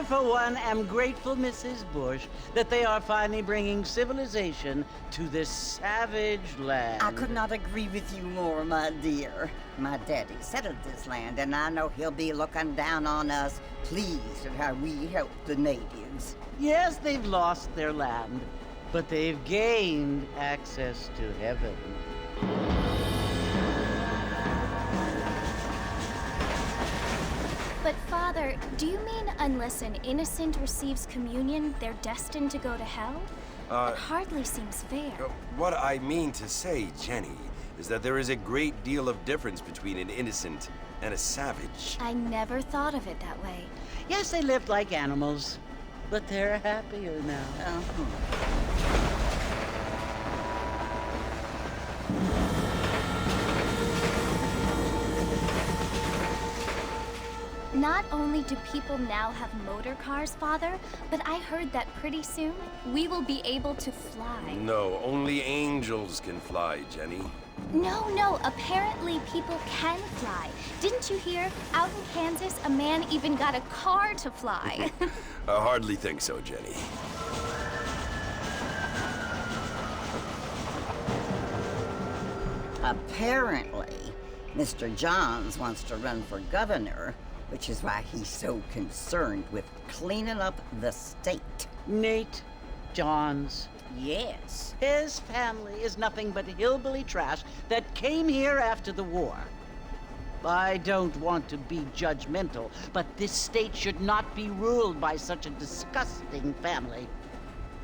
for one, am grateful, Mrs. Bush, that they are finally bringing civilization to this savage land. I could not agree with you more, my dear. My daddy settled this land, and I know he'll be looking down on us, pleased at how we help the natives. Yes, they've lost their land, but they've gained access to heaven. But Father, do you mean unless an innocent receives communion, they're destined to go to hell? It hardly seems fair. What I mean to say, Jenny, is that there is a great deal of difference between an innocent and a savage. I never thought of it that way. Yes, they lived like animals, but they're happier now. Not only do people now have motor cars, Father, but I heard that pretty soon we will be able to fly. No, only angels can fly, Jenny. No, apparently people can fly. Didn't you hear? Out in Kansas, a man even got a car to fly. I hardly think so, Jenny. Apparently, Mr. Johns wants to run for governor, which is why he's so concerned with cleaning up the state. Nate Johns. Yes. His family is nothing but hillbilly trash that came here after the war. I don't want to be judgmental, but this state should not be ruled by such a disgusting family.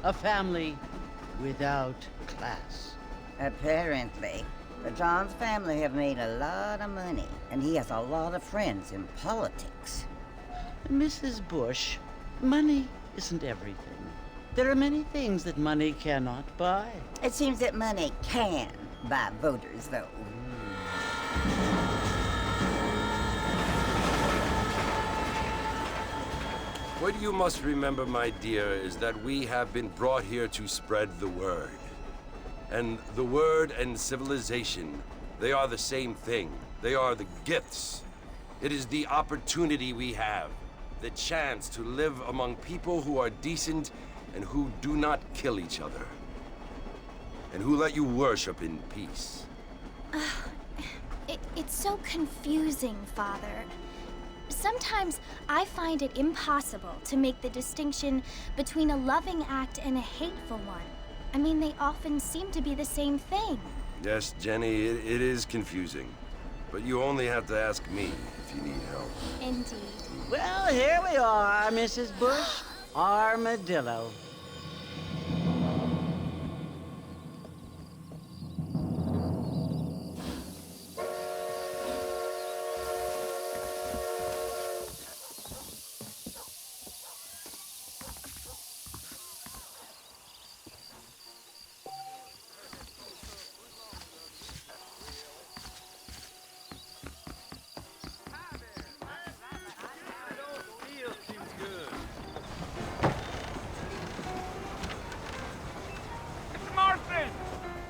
A family without class. Apparently. The Johns family have made a lot of money, and he has a lot of friends in politics. Mrs. Bush, money isn't everything. There are many things that money cannot buy. It seems that money can buy voters, though. What you must remember, my dear, is that we have been brought here to spread the word. And the word and civilization, they are the same thing. They are the gifts. It is the opportunity we have, the chance to live among people who are decent and who do not kill each other, and who let you worship in peace. It's so confusing, Father. Sometimes I find it impossible to make the distinction between a loving act and a hateful one. I mean, they often seem to be the same thing. Yes, Jenny, it is confusing. But you only have to ask me if you need help. Indeed. Well, here we are, Mrs. Bush. Armadillo.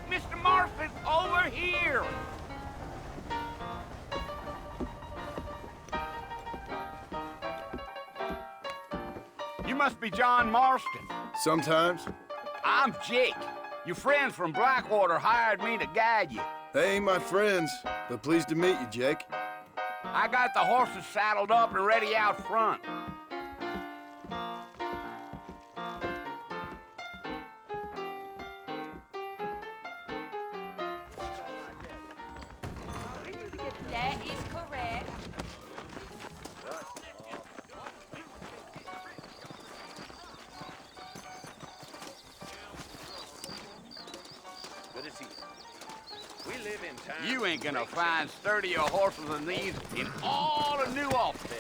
Mr. Martha's over here! You must be John Marston. Sometimes. I'm Jake. Your friends from Blackwater hired me to guide you. They ain't my friends, but pleased to meet you, Jake. I got the horses saddled up and ready out front. That is correct. Good to see you. We live in time. You ain't gonna find sturdier horses than these in all of New Austin.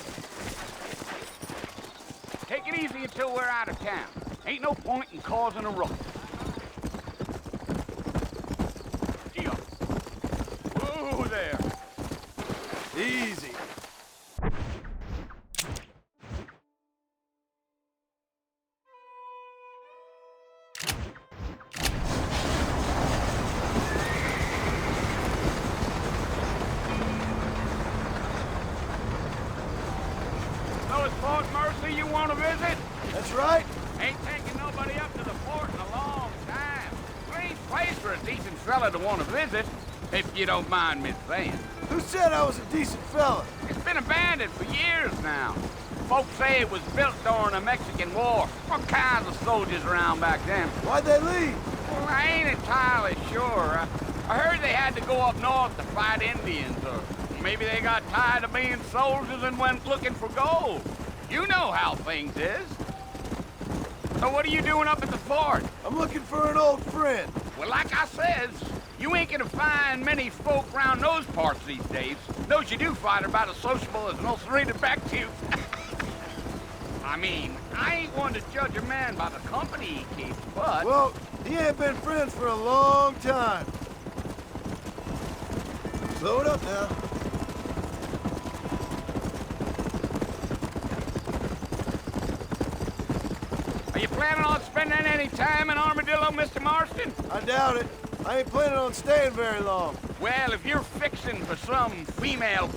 Take it easy until we're out of town. Ain't no point in causing a ruckus. Gee-up. Whoa there. Easy. So it's Fort Mercy you want to visit? That's right. Ain't taking nobody up to the fort in a long time. Strange place for a decent fella to want to visit, if you don't mind me saying. Who said I was a decent fella? It's been abandoned for years now. Folks say it was built during the Mexican War. All kinds of soldiers around back then. Why'd they leave? Well, I ain't entirely sure. I heard they had to go up north to fight Indians, or maybe they got tired of being soldiers and went looking for gold. You know how things is. So what are you doing up at the fort? I'm looking for an old friend. Well, like I says, you ain't gonna find many folk around those parts these days. Those you do find are about as sociable as an ulcerated back tooth. I mean, I ain't one to judge a man by the company he keeps, but... Well, he ain't been friends for a long time. Slow it up now. Are you planning on spending any time in Armadillo, Mr. Marston? I doubt it. I ain't planning on staying very long. Well, if you're fixing for some female...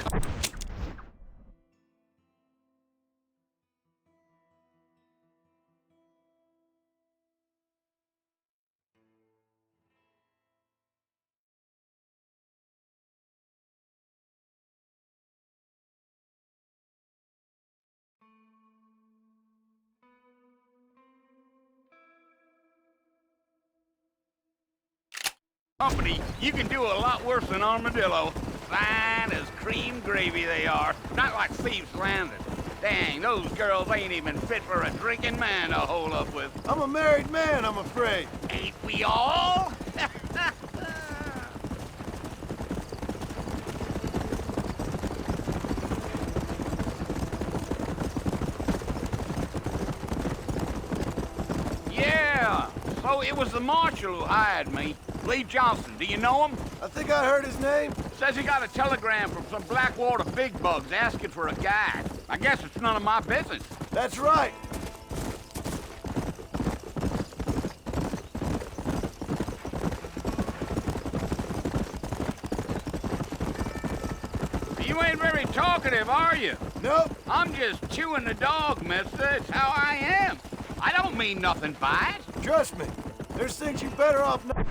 company, you can do a lot worse than Armadillo. Fine as cream gravy they are. Not like Thieves Landing. Dang, those girls ain't even fit for a drinking man to hole up with. I'm a married man, I'm afraid. Ain't we all? Yeah, so it was the marshal who hired me. Lee Johnson, do you know him? I think I heard his name. Says he got a telegram from some Blackwater big bugs asking for a guide. I guess it's none of my business. That's right. You ain't very talkative, are you? Nope. I'm just chewing the dog, mister. It's how I am. I don't mean nothing by it. Trust me. There's things you better off not...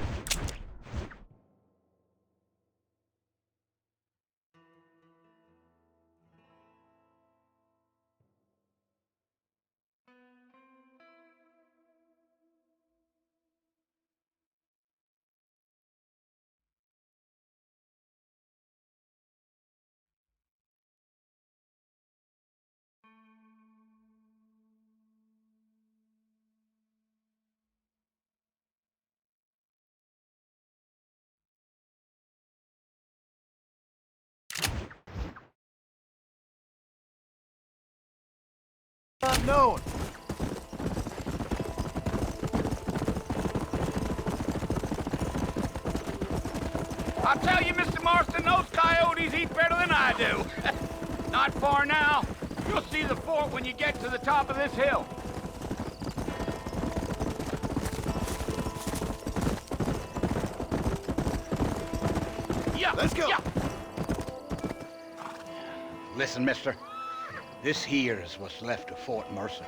not knowing. I'll tell you, Mr. Marston, those coyotes eat better than I do. Not far now. You'll see the fort when you get to the top of this hill. Yeah, Let's go. Yeah. Listen, mister. This here is what's left of Fort Mercer.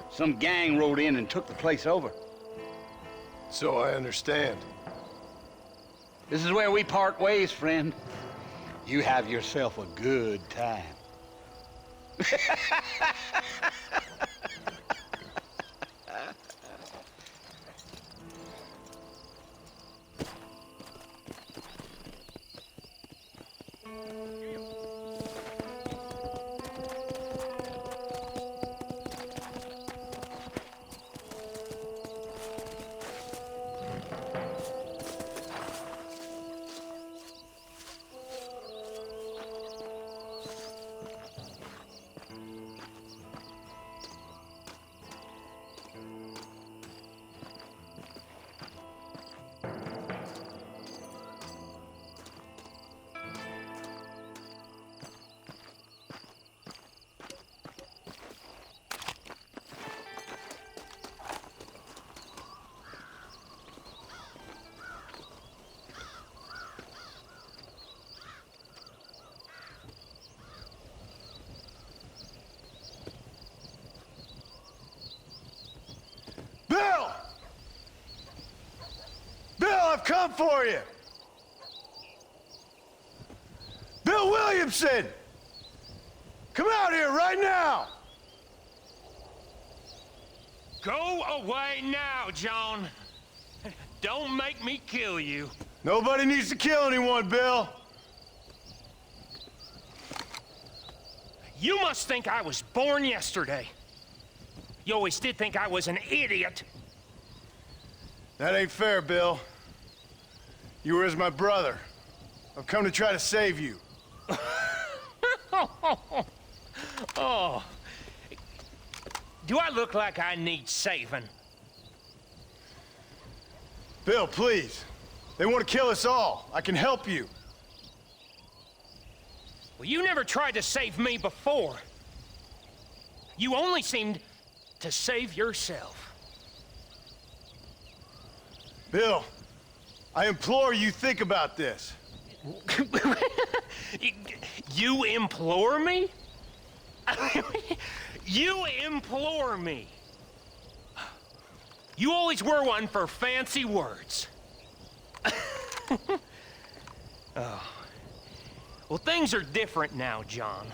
Some gang rode in and took the place over. So I understand. This is where we part ways, friend. You have yourself a good time. come for you! Bill Williamson! Come out here right now! Go away now, John. Don't make me kill you. Nobody needs to kill anyone, Bill. You must think I was born yesterday. You always did think I was an idiot. That ain't fair, Bill. You were as my brother. I've come to try to save you. Oh. Do I look like I need saving? Bill, please. They want to kill us all. I can help you. Well, you never tried to save me before. You only seemed to save yourself. Bill, I implore you think about this. You implore me? You implore me. You always were one for fancy words. Oh. Well, things are different now, John.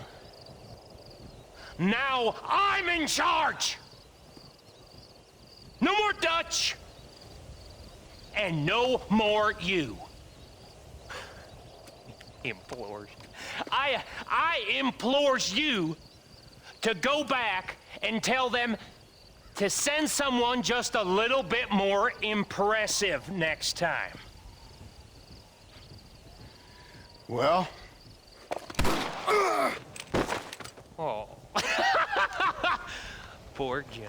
Now I'm in charge! No more Dutch! And no more you. Implores. I implores you to go back and tell them to send someone just a little bit more impressive next time. Well? Oh. Poor John.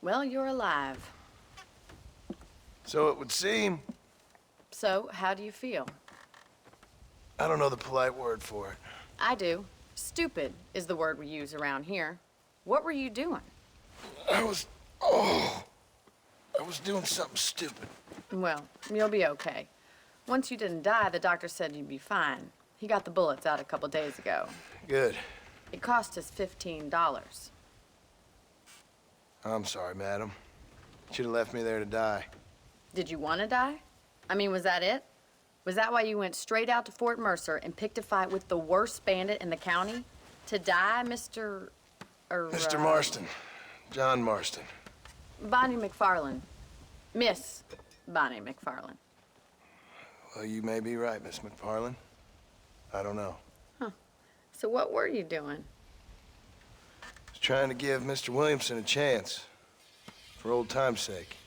Well, you're alive. So it would seem. So, how do you feel? I don't know the polite word for it. I do. Stupid is the word we use around here. What were you doing? I was doing something stupid. Well, you'll be okay. Once you didn't die, the doctor said you'd be fine. He got the bullets out a couple days ago. Good. It cost us $15. I'm sorry, madam. Should have left me there to die. Did you want to die? I mean, was that it? Was that why you went straight out to Fort Mercer and picked a fight with the worst bandit in the county? To die, Mr. Mr. Marston. John Marston. Bonnie McFarland. Miss Bonnie McFarland. Well, you may be right, Miss McFarland. I don't know. So what were you doing? I was trying to give Mr. Williamson a chance. For old time's sake.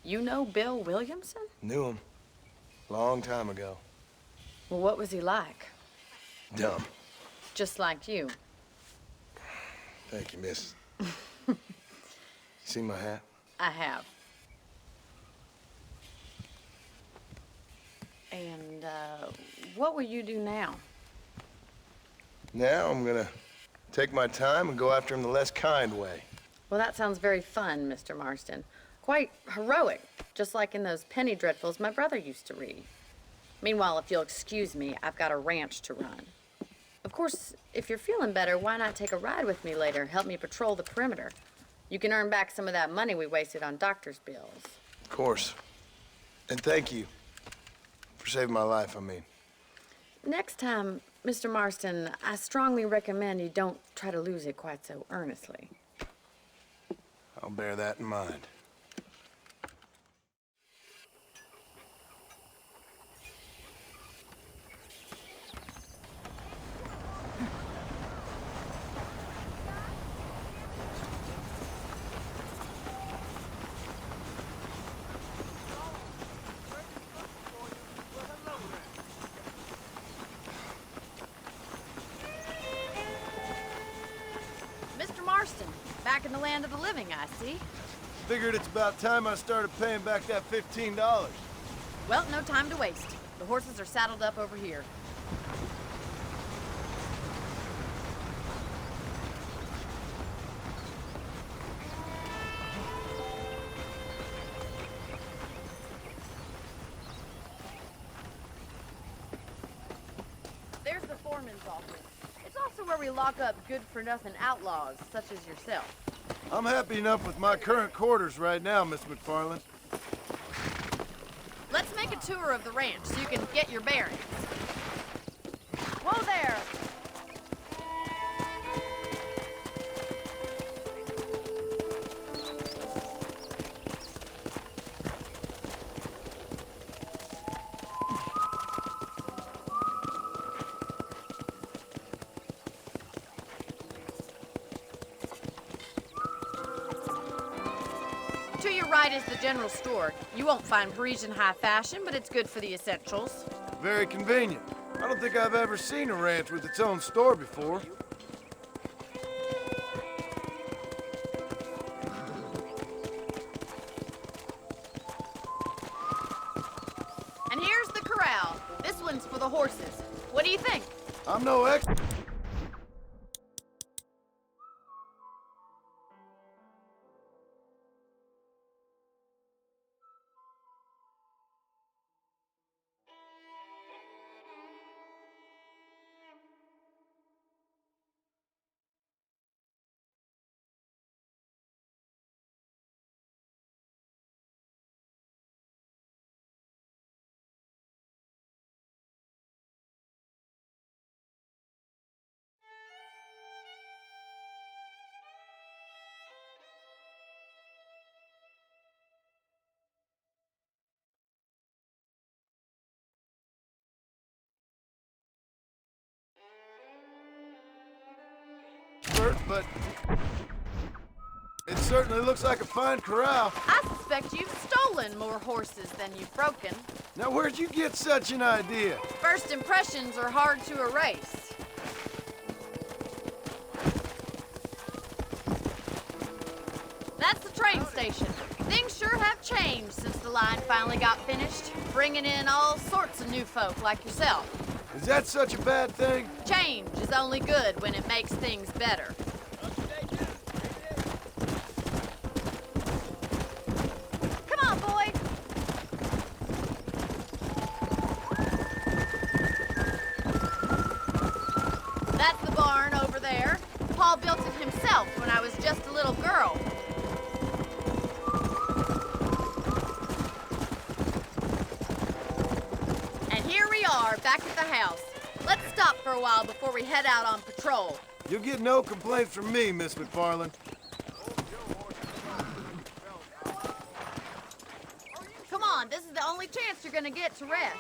You know Bill Williamson? Knew him. Long time ago. Well, what was he like? Dumb. Just like you. Thank you, miss. You see my hat? I have. And, what will you do now? Now I'm gonna take my time and go after him the less kind way. Well, that sounds very fun, Mr. Marston. Quite heroic, just like in those penny dreadfuls my brother used to read. Meanwhile, if you'll excuse me, I've got a ranch to run. Of course, if you're feeling better, why not take a ride with me later? Help me patrol the perimeter. You can earn back some of that money we wasted on doctor's bills. Of course. And thank you. For saving my life, I mean. Next time, Mr. Marston, I strongly recommend you don't try to lose it quite so earnestly. I'll bear that in mind. back in the land of the living, I see. Figured it's about time I started paying back that $15. Well, no time to waste. The horses are saddled up over here. There's the foreman's office. It's also where we lock up good-for-nothing outlaws, such as yourself. I'm happy enough with my current quarters right now, Miss McFarland. Let's make a tour of the ranch so you can get your bearings. Whoa there! To your right is the general store. You won't find Parisian high fashion, but it's good for the essentials. Very convenient. I don't think I've ever seen a ranch with its own store before. And here's the corral. This one's for the horses. What do you think? I'm no expert. But it certainly looks like a fine corral. I suspect you've stolen more horses than you've broken. Now, where'd you get such an idea? First impressions are hard to erase. That's the train station. Things sure have changed since the line finally got finished, bringing in all sorts of new folk like yourself. Is that such a bad thing? Change is only good when it makes things better. Come on, boy. That's the barn over there. Paul built it himself when I was just a little girl. And here we are, back at the house. Let's stop for a while before we head out on patrol. You'll get no complaints from me, Miss McFarland. Come on, this is the only chance you're gonna get to rest.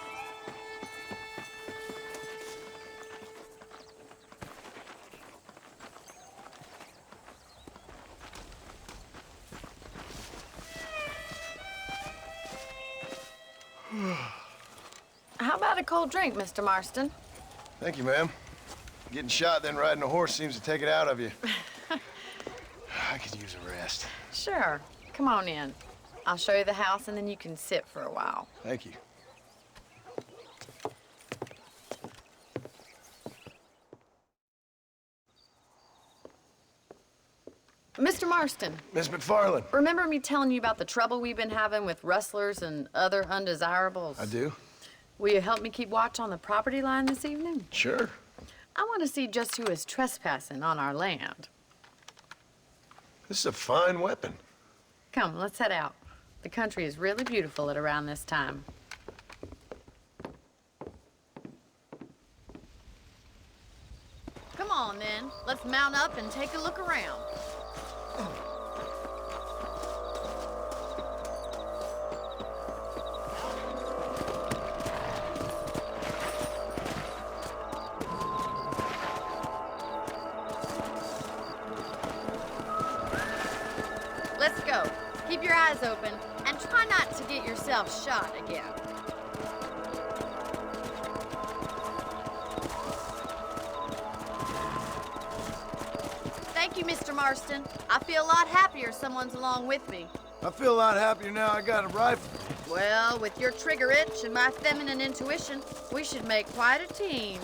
How about a cold drink, Mr. Marston? Thank you, ma'am. Getting shot, then riding a horse seems to take it out of you. I could use a rest. Sure. Come on in. I'll show you the house, and then you can sit for a while. Thank you. Mr. Marston, Miss McFarland. remember me telling you about the trouble we've been having with rustlers and other undesirables? I do? Will you help me keep watch on the property line this evening? Sure. I want to see just who is trespassing on our land. This is a fine weapon. Come, let's head out. The country is really beautiful at around this time. Come on, then. Let's mount up and take a look around. Let's go. Keep your eyes open and try not to get yourself shot again. Thank you, Mr. Marston. I feel a lot happier someone's along with me. I feel a lot happier now I got a rifle. Well, with your trigger itch and my feminine intuition, we should make quite a team.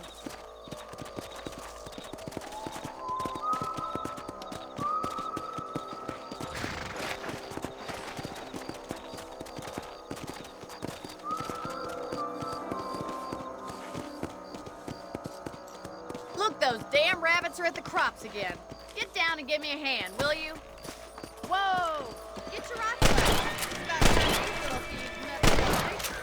Look, those damn rabbits are at the crops again. Get down and give me a hand, will you? Whoa! Get your rifle out. It's about time these little thieves met the generation.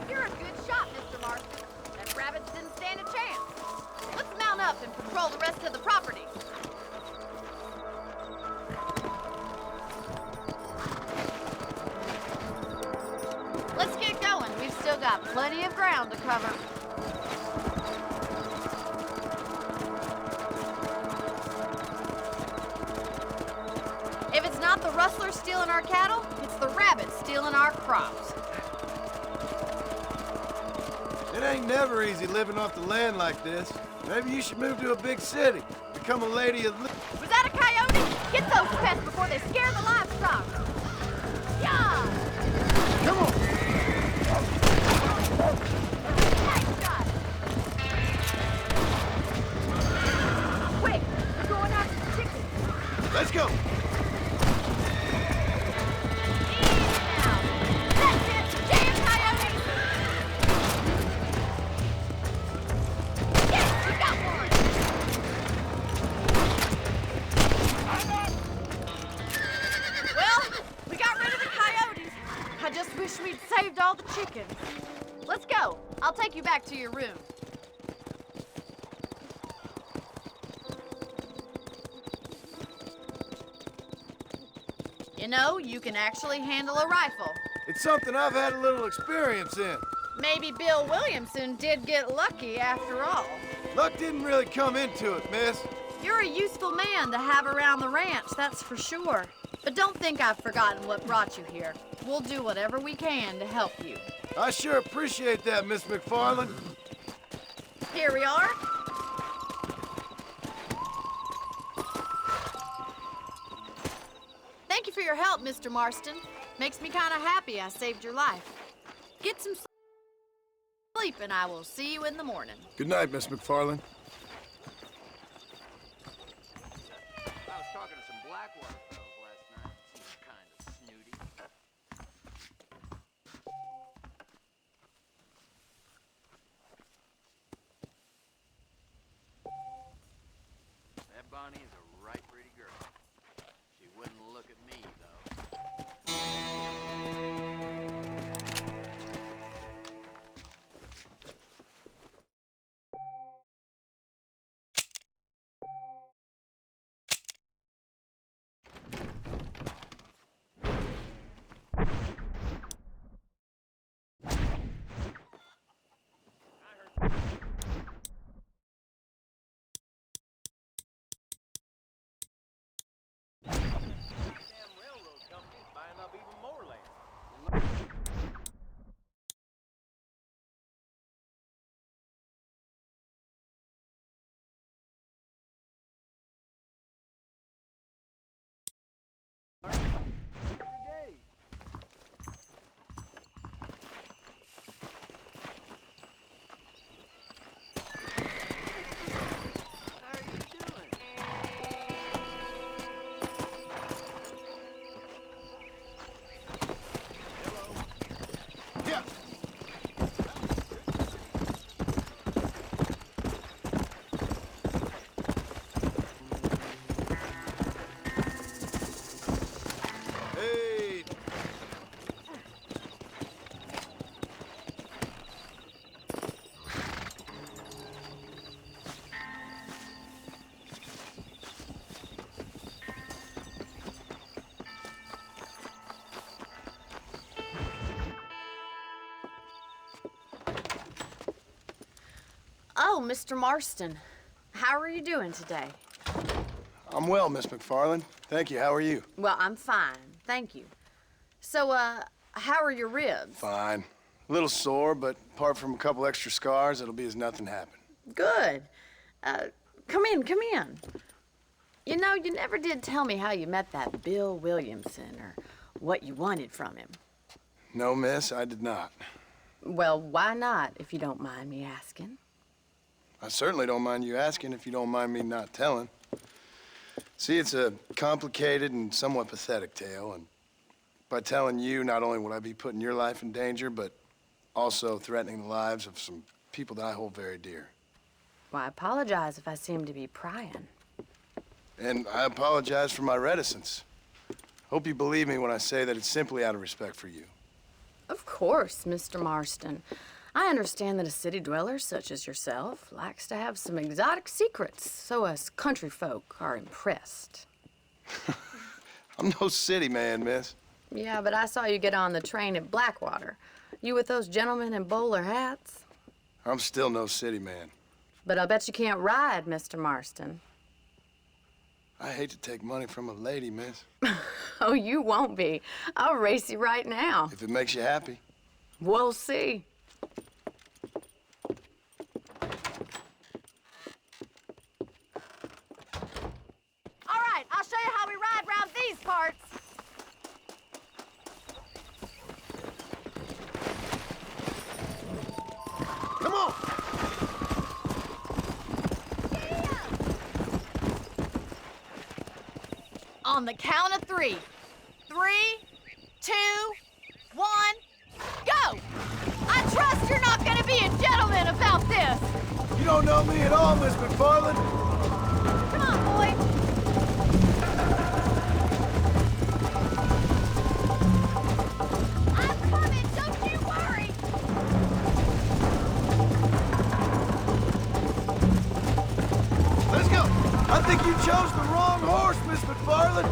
You're a good shot, Mr. Marston. Them rabbits didn't stand a chance. Let's mount up and patrol the rest of the property. Let's get going. We've still got plenty of ground to cover. If it's not the rustlers stealing our cattle, it's the rabbits stealing our crops. It ain't never easy living off the land like this. Maybe you should move to a big city. Become a lady of... Was that a coyote? Get those pests before they scare the livestock. Yeah! Come on! Nice shot! Quick! We're going after the chickens. Let's go! Easy now. That's it! Damn coyotes! Yes, we got one! Well, we got rid of the coyotes. I just wish we'd saved all the chickens. Let's go. I'll take you back to your room. You know, you can actually handle a rifle. It's something I've had a little experience in. Maybe Bill Williamson did get lucky after all. Luck didn't really come into it, miss. You're a useful man to have around the ranch, that's for sure. But don't think I've forgotten what brought you here. We'll do whatever we can to help you. I sure appreciate that, Miss McFarland. Here we are. Thank you for your help, Mr. Marston. Makes me kind of happy I saved your life. Get some sleep, and I will see you in the morning. Good night, Miss McFarland. I was talking to some Blackwater fellows last night. Seemed kind of snooty. That Bonnie is a right pretty girl. She wouldn't look at me, though. Yeah. Hey. Oh, Mr. Marston. How are you doing today? I'm well, Miss McFarland. Thank you. How are you? Well, I'm fine. Thank you. So, How are your ribs? Fine. A little sore, but apart from a couple extra scars, it'll be as nothing happened. Good. Come in, come in. You know, you never did tell me how you met that Bill Williamson or what you wanted from him. No, miss, I did not. Well, why not, if you don't mind me asking? I certainly don't mind you asking if you don't mind me not telling. See, it's a complicated and somewhat pathetic tale, and by telling you, not only would I be putting your life in danger, but also threatening the lives of some people that I hold very dear. Well, I apologize if I seem to be prying. And I apologize for my reticence. Hope you believe me when I say that it's simply out of respect for you. Of course, Mr. Marston. I understand that a city dweller such as yourself likes to have some exotic secrets, so us country folk are impressed. I'm no city man, miss. Yeah, but I saw you get on the train at Blackwater. You with those gentlemen in bowler hats? I'm still no city man. But I'll bet you can't ride, Mr. Marston. I hate to take money from a lady, miss. Oh, you won't be. I'll race you right now. If it makes you happy. We'll see. All right, I'll show you how we ride round these parts. Come on! On the count of 3. 3, 2, 1, go! I trust you're not gonna be a gentleman about this. You don't know me at all, Miss McFarland. Come on, boy. I'm coming, don't you worry. Let's go. I think you chose the wrong horse, Miss McFarland.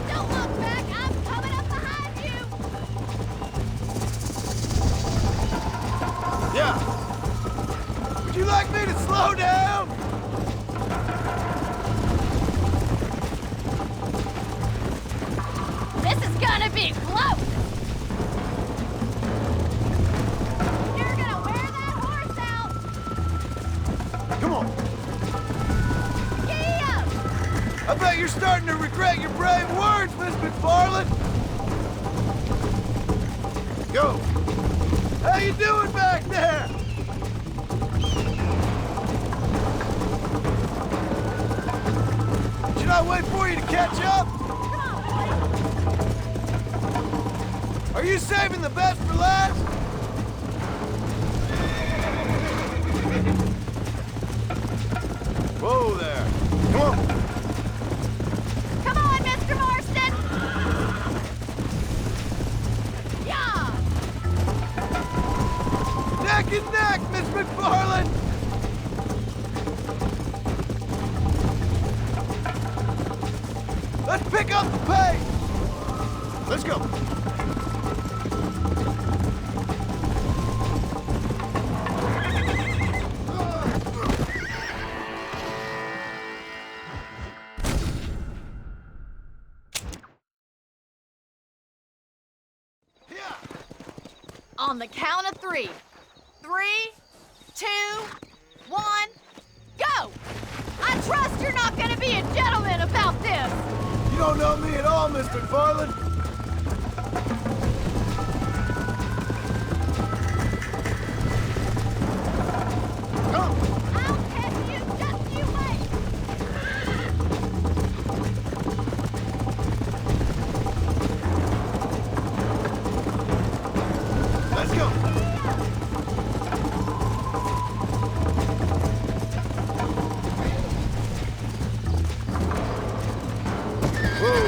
Don't look back, I'm coming up behind you. Yeah. Would you like me to slow down? This is gonna be close. You're gonna wear that horse out. Come on. Gee up. I bet you're starting to regret your brave words, Miss McFarland. Go. How you doing back there? Should I wait for you to catch up? Are you saving the best for last? Whoa there. Come on. Come on, Mr. Marston. Yeah. Neck and neck, Miss McFarland! Let's pick up the pace! Let's go! On the count of 3. 3, 2, 1, go! I trust you're not gonna be a gentleman about this. You don't know me at all, Miss McFarland. Come! I'll catch you, just you wait. Let's go! Whoa!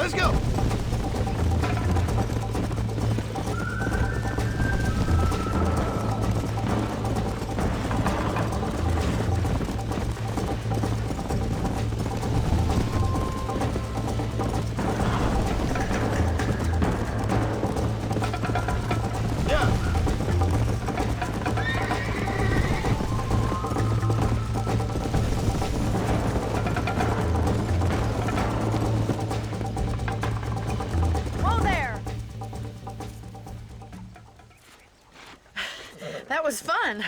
Let's go! Whoa there! That was fun.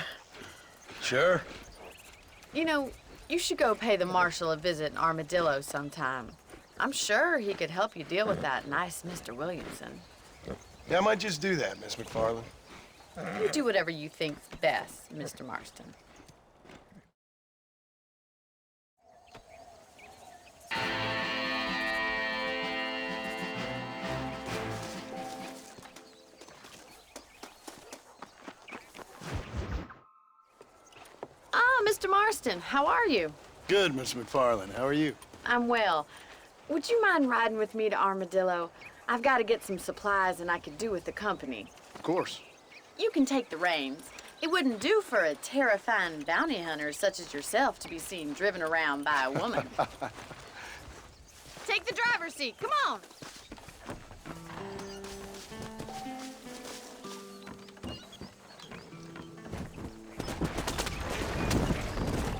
Sure. You know, you should go pay the marshal a visit in Armadillo sometime. I'm sure he could help you deal with that nice Mr. Williamson. Yeah, I might just do that, Miss McFarland. You do whatever you think's best, Mr. Marston. Ah, Mr. Marston, how are you? Good, Miss McFarland. How are you? I'm well. Would you mind riding with me to Armadillo? I've got to get some supplies and I could do with the company. Of course. You can take the reins. It wouldn't do for a terrifying bounty hunter such as yourself to be seen driven around by a woman. Take the driver's seat. Come on.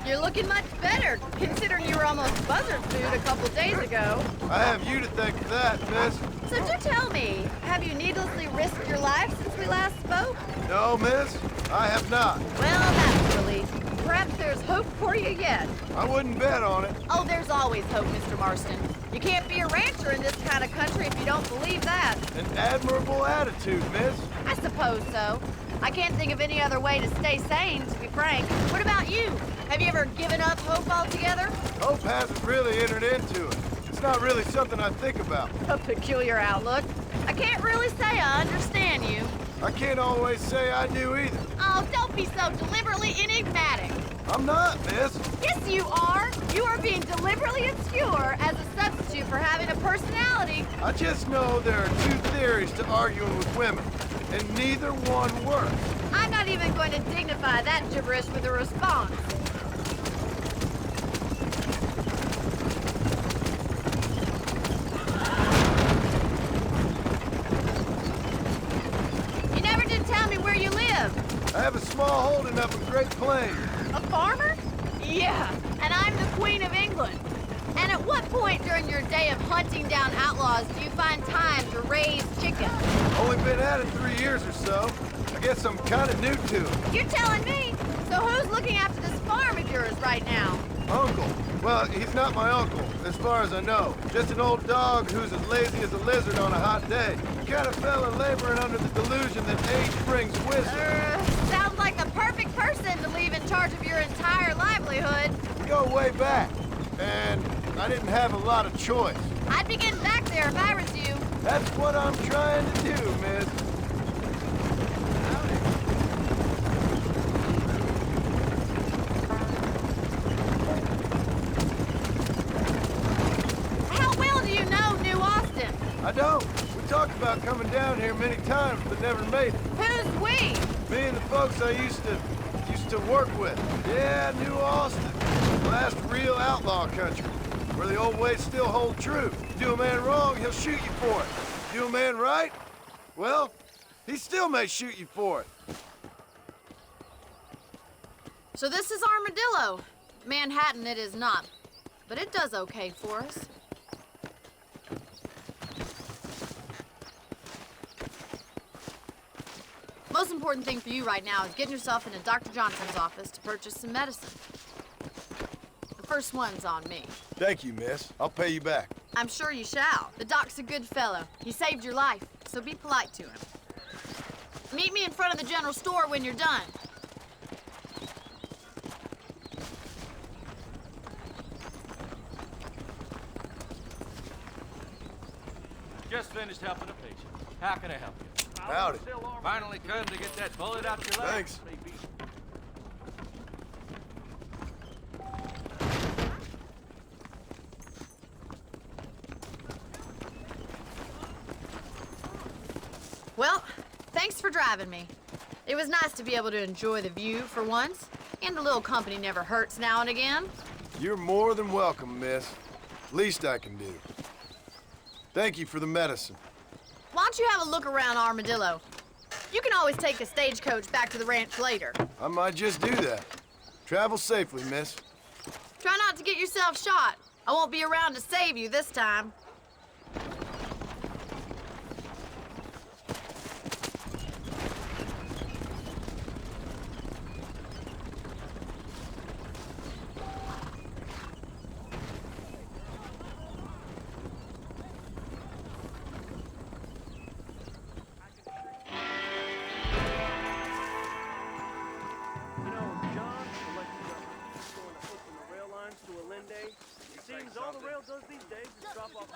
You're looking much better, considering you were almost buzzard food a couple days ago. I have you to thank for that, miss. So do tell me, have you needlessly risked your life since we last spoke? No, miss, I have not. Well, that's a relief. Perhaps there's hope for you yet. I wouldn't bet on it. Oh, there's always hope, Mr. Marston. You can't be a rancher in this kind of country if you don't believe that. An admirable attitude, miss. I suppose so. I can't think of any other way to stay sane, to be frank. What about you? Have you ever given up hope altogether? Hope hasn't really entered into it. It's not really something I think about. A peculiar outlook. I can't really say I understand you. I can't always say I do either. Oh, don't be so deliberately enigmatic. I'm not, miss. Yes, you are. You are being deliberately obscure as a substitute for having a personality. I just know there are two theories to arguing with women, and neither one works. I'm not even going to dignify that gibberish with a response. You never did tell me where you live. I have a small holding up in Great Plains. A farmer? Yeah, and I'm the Queen of England. And at what point during your day of hunting down outlaws do you find time to raise chickens? Only been at it 3 years or so. I guess I'm kind of new to it. You're telling me? So who's looking after this farm of yours right now? Uncle. Well, he's not my uncle, as far as I know. Just an old dog who's as lazy as a lizard on a hot day. The kind of fella laboring under the delusion that age brings wisdom. Sounds like the perfect person to leave in charge of your entire livelihood. We go way back, and I didn't have a lot of choice. I'd be getting back there if I was you. That's what I'm trying to do, miss. How well do you know New Austin? I don't. We talked about coming down here many times, but never made it. Who's we? Me and the folks I used to work with. Yeah, New Austin. Last real outlaw country, where the old ways still hold true. Do a man wrong, he'll shoot you for it. Do a man right, well, he still may shoot you for it. So this is Armadillo. Manhattan it is not, but it does okay for us. Most important thing for you right now is getting yourself into Dr. Johnson's office to purchase some medicine. The first one's on me. Thank you, miss. I'll pay you back. I'm sure you shall. The doc's a good fellow. He saved your life, so be polite to him. Meet me in front of the general store when you're done. Just finished helping a patient. How can I help you? Howdy. Finally come to get that bullet out your leg. Thanks. Well, thanks for driving me. It was nice to be able to enjoy the view for once, and a little company never hurts now and again. You're more than welcome, miss. Least I can do. Thank you for the medicine. Why don't you have a look around Armadillo? You can always take a stagecoach back to the ranch later. I might just do that. Travel safely, miss. Try not to get yourself shot. I won't be around to save you this time. You know, John, I'd like to going to open the rail lines to Alende. It seems all the rail does these days is drop off